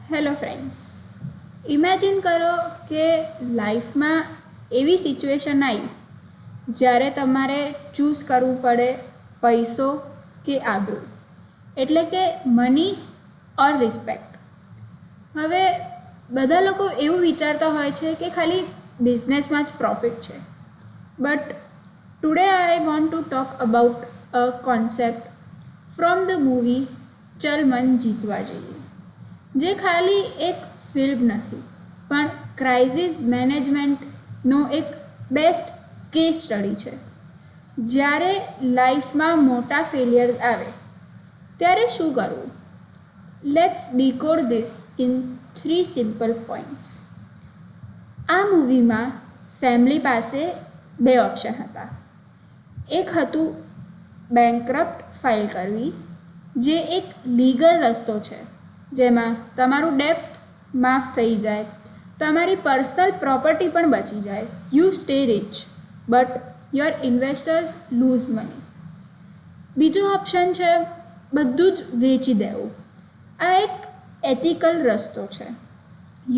Hello friends, imagine કરો કે લાઈફમાં એવી સિચ્યુએશન આવી જ્યારે તમારે ચૂઝ કરવું પડે પૈસો કે આબરૂ, એટલે કે મની ઓર રિસ્પેક્ટ. હવે બધા લોકો એવું વિચારતા હોય છે કે ખાલી બિઝનેસમાં જ પ્રોફિટ છે, but today I want to talk about a concept from the movie ચલ મન જીતવા જઈએ, જે ખાલી એક ફિલ્મ નથી પણ ક્રાઇસિસ મેનેજમેન્ટનો એક બેસ્ટ કેસ સ્ટડી છે. જ્યારે લાઈફમાં મોટા ફેલિયર આવે ત્યારે શું કરવું? Let's decode this in 3 simple points. આ મૂવીમાં ફેમિલી પાસે 2 ઓપ્શન હતા. એક હતું બેન્કરપ્ટ ફાઇલ કરવી, જે એક લીગલ રસ્તો છે જેમાં તમારું ડેપ્ટ માફ થઈ જાય, તમારી પર્સનલ પ્રોપર્ટી પણ બચી જાય, you stay rich but your investors lose money. બીજો ઓપ્શન છે બધું જ વેચી દેવું. આ એક એથિકલ રસ્તો છે.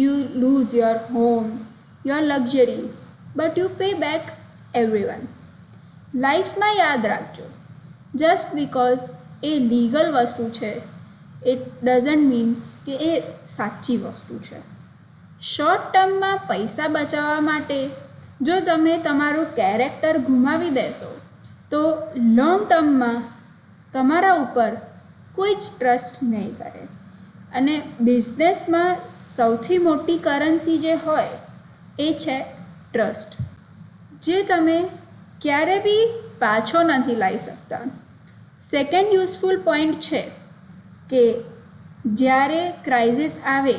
You loose your home, your luxury, but you pay back everyone. લાઈફમાં યાદ રાખજો, જસ્ટ બિકોઝ એ લીગલ વસ્તુ છે ઇટ ડઝન્ટ મીન્સ કે એ સાચી વસ્તુ છે. શોર્ટ ટર્મમાં પૈસા બચાવવા માટે જો તમે તમારું કેરેક્ટર ગુમાવી દેશો તો લોંગ ટર્મમાં તમારા ઉપર કોઈ જ ટ્રસ્ટ નહીં કરે. અને બિઝનેસમાં સૌથી મોટી કરન્સી જે હોય એ છે ટ્રસ્ટ, જે તમે ક્યારે બી પાછો નથી લાવી શકતા. સેકન્ડ યુઝફુલ પોઈન્ટ છે કે જ્યારે ક્રાઇસિસ આવે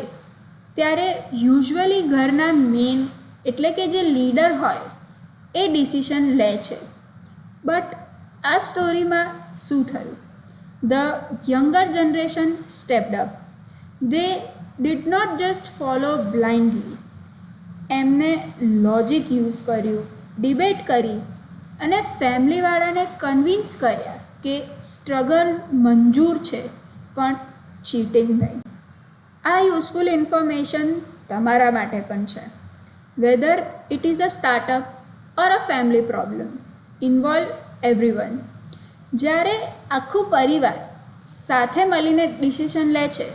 ત્યારે યુઝ્યુઅલી ઘરના મેઇન એટલે કે જે લીડર હોય એ ડિસિશન લે છે. બટ આ સ્ટોરીમાં શું થયું? The younger generation stepped up. They did not just follow blindly. એમને લોજિક યુઝ કર્યું, ડિબેટ કરી અને ફેમિલીવાળાને કન્વિન્સ કર્યા કે સ્ટ્રગલ મંજૂર છે પણ ચીટિંગ નહીં. આ યુઝફુલ ઇન્ફોર્મેશન તમારા માટે પણ છે. Weather it is a startup or a family problem, involve everyone. જ્યારે આખું પરિવાર સાથે મળીને ડિસિઝન લે છે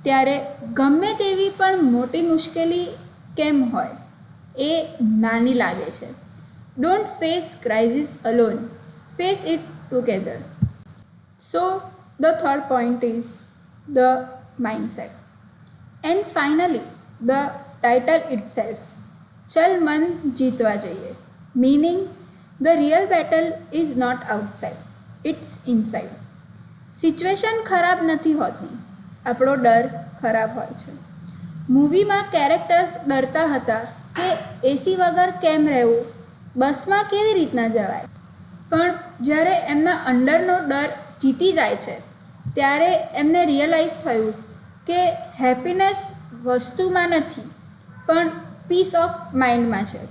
ત્યારે ગમે તેવી પણ મોટી મુશ્કેલી કેમ હોય એ નાની લાગે છે. Don't face crisis alone, face it together. So the third point is the mindset. And finally, the title itself, ચલ મન જીતવા જઈએ, meaning the real battle is not outside, it's inside. Situation ખરાબ નથી હોતી, આપણો ડર ખરાબ હોય છે. મૂવીમાં કેરેક્ટર્સ ડરતા હતા કે એસી વગર કેમ રહેવું, બસમાં કેવી રીતના જવાય. પણ જ્યારે એમના અંદરનો ડર જીતી જાય છે ત્યારે એમને રિયલાઇઝ થયું કે હેપીનેસ વસ્તુમાં નથી પણ પીસ ઓફ માઇન્ડમાં છે.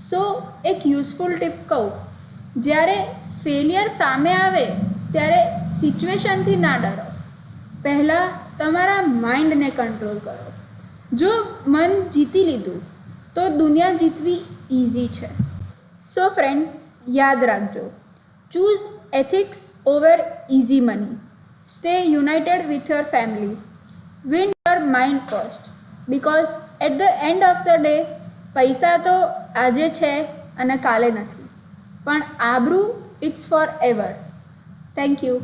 સો એક યુઝફુલ ટિપ કહું, જ્યારે ફેલિયર સામે આવે ત્યારે સિચ્યુએશનથી ના ડરો, પહેલાં તમારા માઇન્ડને કંટ્રોલ કરો. જો મન જીતી લીધું તો દુનિયા જીતવી ઇઝી છે. સો ફ્રેન્ડ્સ, યાદ રાખજો, choose ethics over easy money. Stay united with your family. Win your mind first. Because at the end of the day, પૈસા તો આજે છે અને કાલે નથી, પણ આબરૂ it's forever. Thank you.